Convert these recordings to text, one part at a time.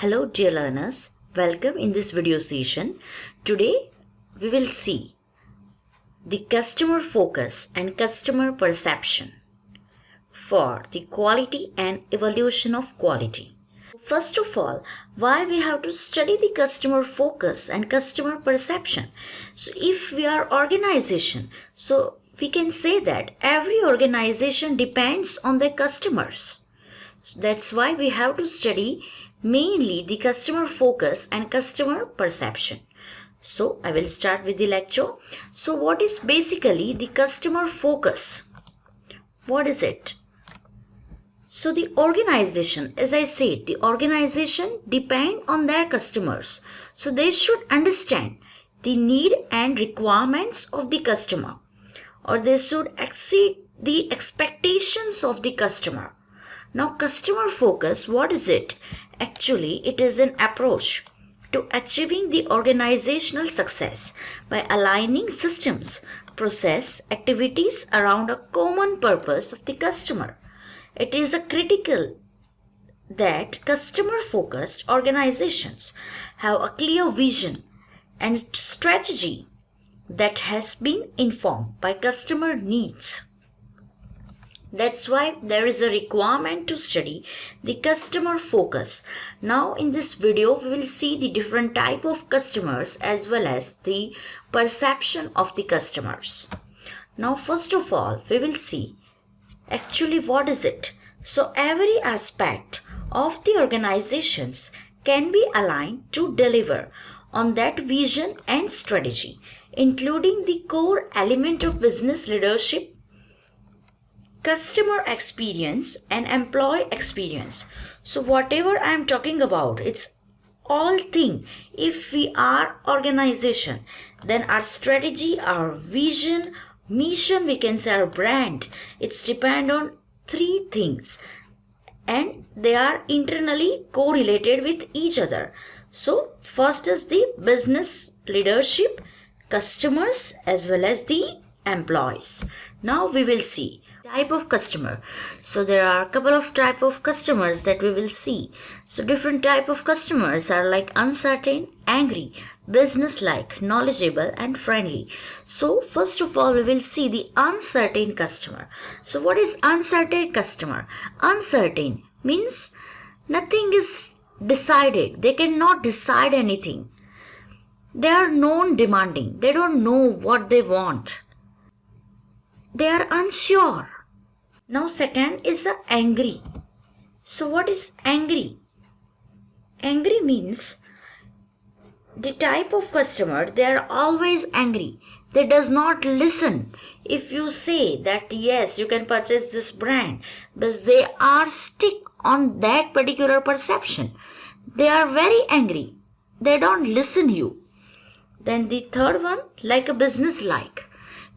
Hello dear learners, welcome in this video session. Today we will see the customer focus and customer perception for the quality and evolution of quality. First of all, why we have to study the customer focus and customer perception? So if we are organization, so we can say that every organization depends on their customers. So that's why we have to study mainly the customer focus and customer perception. So I will start with the lecture. So what is basically the customer focus? What is it? So the organization, as I said, the organization depend on their customers. So they should understand the need and requirements of the customer, or they should exceed the expectations of the customer. Now customer focus, what is it? Actually, it is an approach to achieving the organizational success by aligning systems, process, activities around a common purpose of the customer. It is a critical that customer-focused organizations have a clear vision and strategy that has been informed by customer needs. That's why there is a requirement to study the customer focus. Now in this video we will see the different type of customers as well as the perception of the customers. Now first of all we will see actually what is it. So every aspect of the organizations can be aligned to deliver on that vision and strategy, including the core element of business leadership, customer experience and employee experience. So whatever I am talking about, it's all thing. If we are organization, then our strategy, our vision, mission, we can say our brand, it's depend on three things and they are internally correlated with each other. So first is the business leadership, customers as well as the employees. Now we will see type of customer. So there are a couple of type of customers that we will see. So different type of customers are like uncertain, angry, business-like, knowledgeable and friendly. So first of all we will see the uncertain customer. So what is uncertain customer? Uncertain means nothing is decided. They cannot decide anything. They are non-demanding. They don't know what they want. They are unsure. Now second is the angry. So what is angry? Angry means the type of customer, they are always angry. They does not listen. If you say that yes, you can purchase this brand, but they are stick on that particular perception. They are very angry. They don't listen you. Then the third one, like a business like,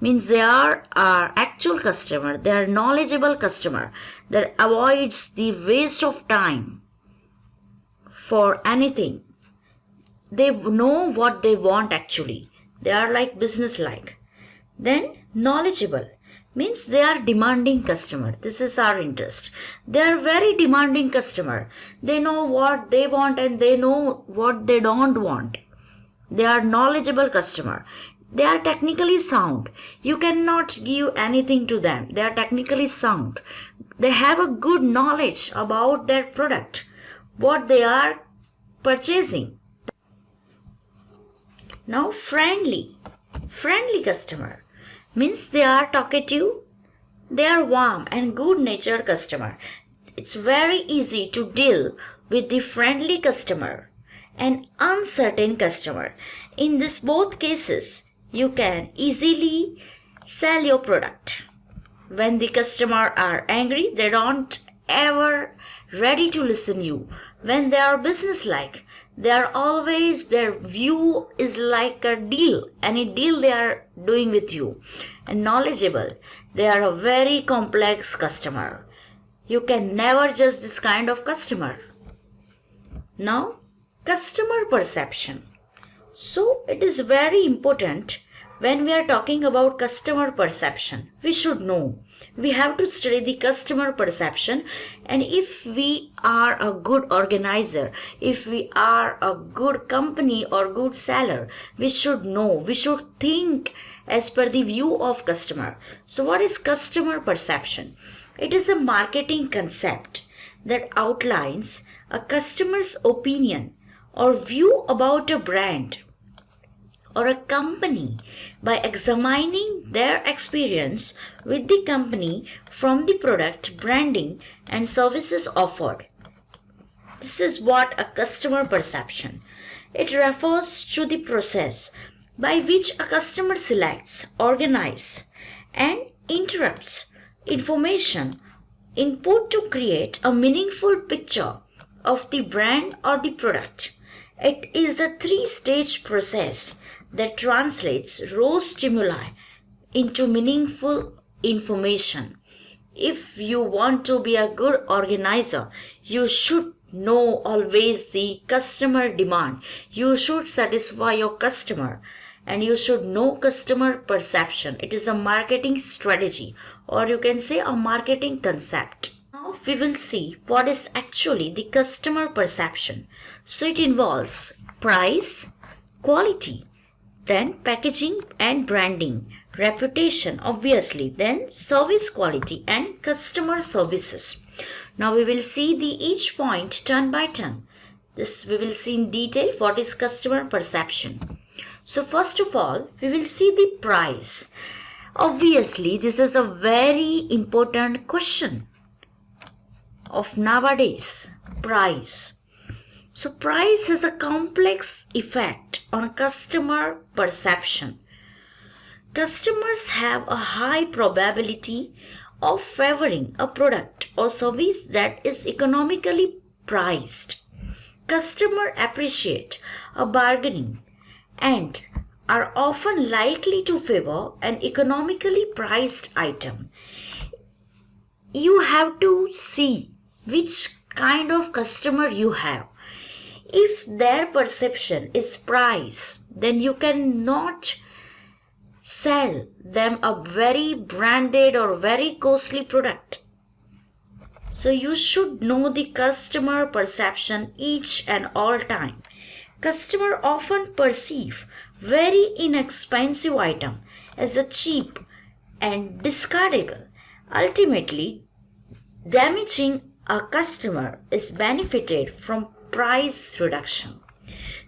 means they are our actual customer, they are knowledgeable customer that avoids the waste of time for anything. They know what they want actually. They are like business like. Then knowledgeable means they are demanding customer. This is our interest. They are very demanding customer. They know what they want and they know what they don't want. They are knowledgeable customer. They are technically sound. You cannot give anything to them. They are technically sound. They have a good knowledge about their product, what they are purchasing. Now friendly. Friendly customer means they are talkative. They are warm and good-natured customer. It's very easy to deal with the friendly customer and uncertain customer. In this both cases, you can easily sell your product. When the customer are angry, they don't ever ready to listen you. When they are business-like, they are always, their view is like a deal, any deal they are doing with you. And knowledgeable, they are a very complex customer. You can never judge this kind of customer. Now, customer perception. So it is very important when we are talking about customer perception. We should know We have to study the customer perception, and if we are a good organizer, if we are a good company or good seller, we should know, we should think as per the view of customer. So what is customer perception? It is a marketing concept that outlines a customer's opinion or view about a brand or a company by examining their experience with the company from the product, branding, and services offered. This is what a customer perception. It refers to the process by which a customer selects, organizes, and interprets information input to create a meaningful picture of the brand or the product. It is a three-stage process that translates raw stimuli into meaningful information. If you want to be a good organizer, you should know always the customer demand. You should satisfy your customer, and you should know customer perception. It is a marketing strategy, or you can say a marketing concept. Now we will see what is actually the customer perception. So it involves price, quality, then packaging and branding, reputation obviously, then service quality and customer services. Now we will see each point turn by turn. This we will see in detail what is customer perception. So first of all, we will see the price. Obviously, this is a very important question of nowadays, price. So price has a complex effect on customer perception. Customers have a high probability of favoring a product or service that is economically priced. Customers appreciate a bargaining and are often likely to favor an economically priced item. You have to see which kind of customer you have. If their perception is price, then you cannot sell them a very branded or very costly product. So you should know the customer perception each and all time. Customer often perceive very inexpensive item as a cheap and discardable. Ultimately, damaging a customer is benefited from price reduction.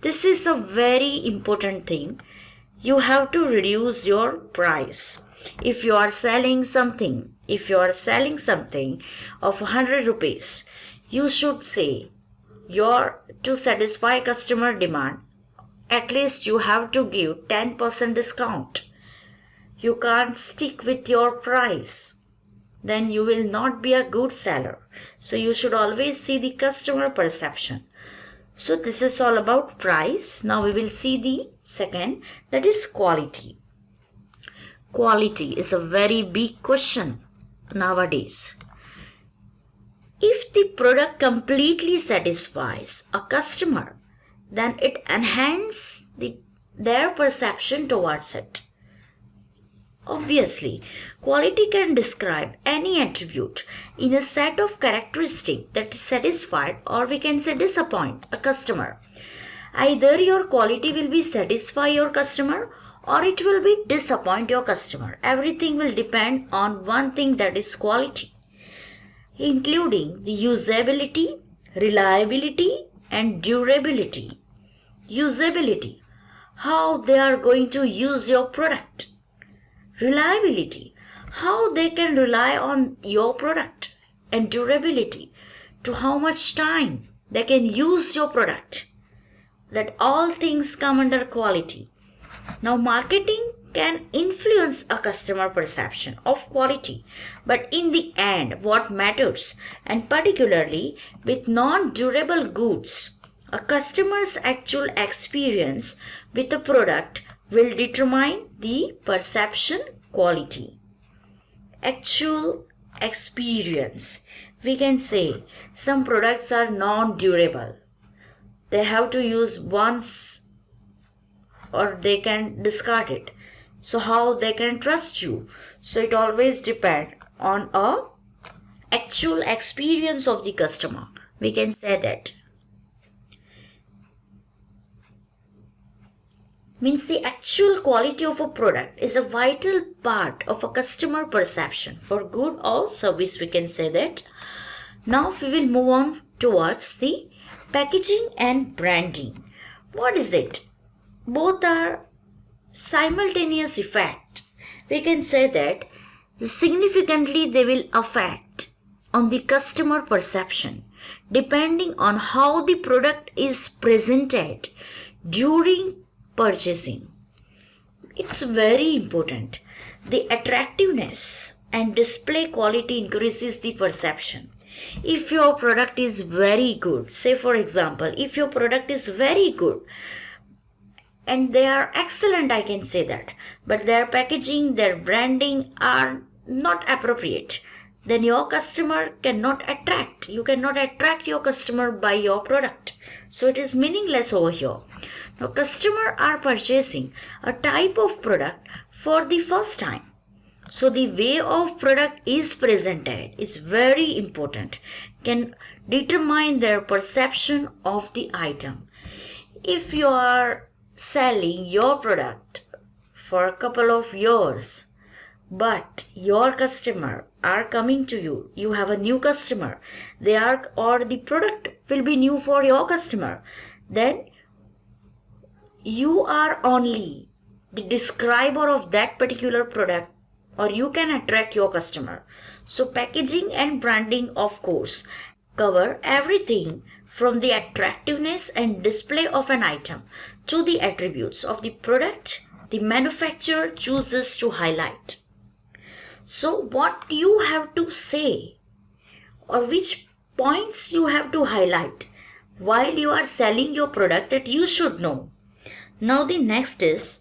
This is a very important thing. You have to reduce your price. If you are selling something of 100 rupees, you should say to satisfy customer demand, at least you have to give 10% discount. You can't stick with your price. Then you will not be a good seller. So you should always see the customer perception. So this is all about price. Now we will see the second, that is quality. Quality is a very big question nowadays. If the product completely satisfies a customer, then it enhances their perception towards it. Obviously, quality can describe any attribute in a set of characteristics that is satisfied, or we can say disappoint a customer. Either your quality will be satisfy your customer or it will be disappoint your customer. Everything will depend on one thing, that is quality, including the usability, reliability and durability. Usability, how they are going to use your product. Reliability, how they can rely on your product. And durability, to how much time they can use your product. That all things come under quality. Now marketing can influence a customer perception of quality, but in the end what matters, and particularly with non-durable goods, a customer's actual experience with a product will determine the perception quality. Actual experience. We can say some products are non-durable. They have to use once or they can discard it. So how they can trust you? So it always depends on a actual experience of the customer. We can say that. Means the actual quality of a product is a vital part of a customer perception for good or service, we can say that. Now we will move on towards the packaging and branding. What is it? Both are simultaneous effect. We can say that significantly they will affect on the customer perception depending on how the product is presented during purchasing. It's very important. The attractiveness and display quality increases the perception. If your product is very good, say for example, if your product is very good and they are excellent, I can say that, but their packaging, their branding are not appropriate, then your customer cannot attract. You cannot attract your customer by your product. So it is meaningless over here. Now customers are purchasing a type of product for the first time. So the way of product is presented is very important, can determine their perception of the item. If you are selling your product for a couple of years, but your customer are coming to you, you have a new customer, or the product will be new for your customer, then you are only the describer of that particular product, or you can attract your customer. So packaging and branding, of course, cover everything from the attractiveness and display of an item to the attributes of the product the manufacturer chooses to highlight. So what you have to say or which points you have to highlight while you are selling your product that you should know. Now the next is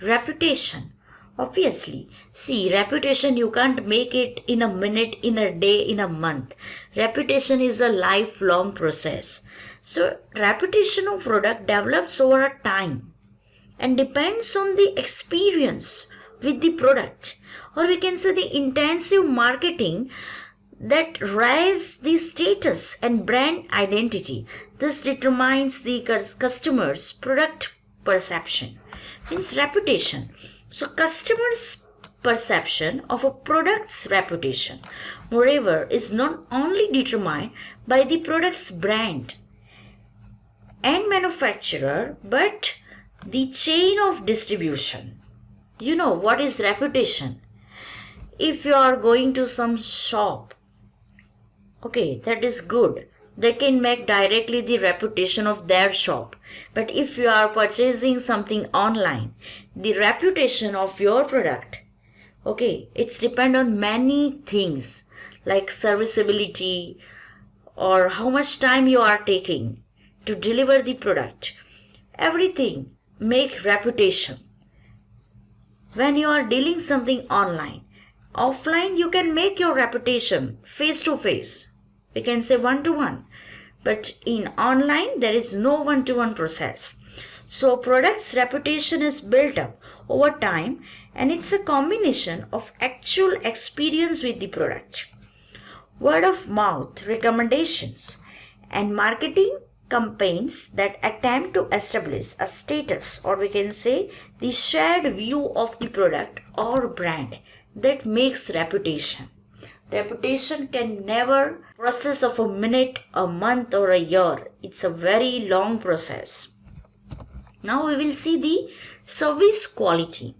reputation. Obviously, see, reputation you can't make it in a minute, in a day, in a month. Reputation is a lifelong process. So reputation of product develops over a time and depends on the experience with the product, or we can say the intensive marketing that rise the status and brand identity. This determines the customer's product perception. Means reputation. So customers' perception of a product's reputation, moreover, is not only determined by the product's brand and manufacturer, but the chain of distribution. You know what is reputation? If you are going to some shop, okay, that is good. They can make directly the reputation of their shop. But if you are purchasing something online, the reputation of your product, okay, it's depend on many things like serviceability or how much time you are taking to deliver the product. Everything make reputation. When you are dealing something online, offline you can make your reputation face to face. We can say one to one. But in online there is no one to one process. So product's reputation is built up over time and it's a combination of actual experience with the product, word of mouth recommendations, and marketing campaigns that attempt to establish a status, or we can say the shared view of the product or brand that makes reputation. Reputation can never process of a minute, a month or a year. It's a very long process. Now we will see the service quality.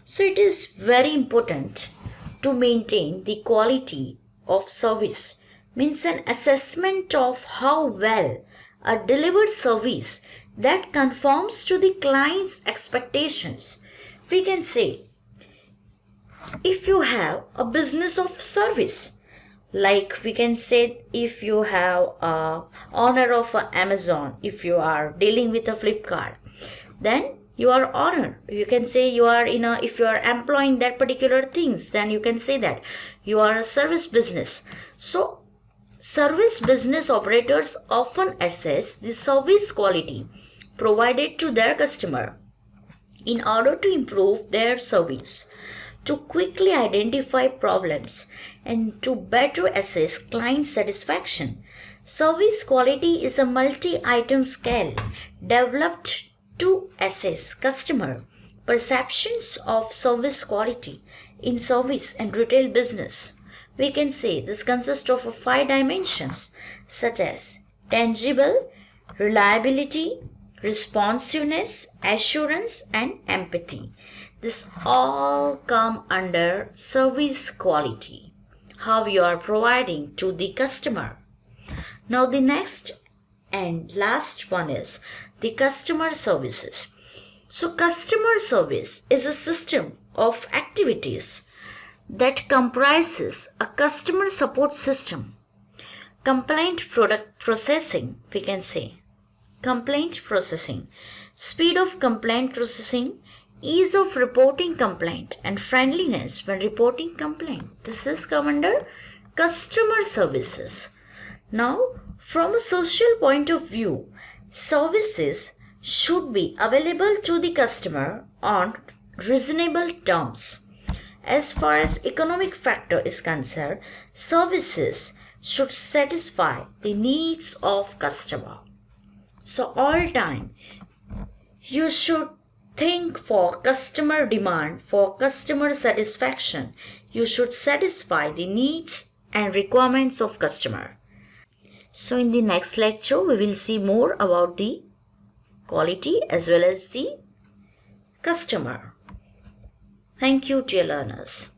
So it is very important to maintain the quality of service. Means an assessment of how well a delivered service that conforms to the client's expectations. We can say, if you have a business of service, like we can say if you have a owner of Amazon, if you are dealing with a Flipkart, then you are owner. You can say you are if you are employing that particular things, then you can say that you are a service business. So service business operators often assess the service quality provided to their customer in order to improve their service. to quickly identify problems and to better assess client satisfaction. Service quality is a multi-item scale developed to assess customer perceptions of service quality in service and retail business. We can say this consists of 5 dimensions such as tangible, reliability, responsiveness, assurance, and empathy. This all come under service quality, how you are providing to the customer. Now the next and last one is the customer services. So customer service is a system of activities that comprises a customer support system, complaint product processing, we can say, complaint processing, speed of complaint processing, ease of reporting complaint, and friendliness when reporting complaint. This is come under customer services. Now, from a social point of view, services should be available to the customer on reasonable terms. As far as economic factor is concerned, services should satisfy the needs of customer. So all time you should think for customer demand, for customer satisfaction. You should satisfy the needs and requirements of customer. So in the next lecture, we will see more about the quality as well as the customer. Thank you, dear learners.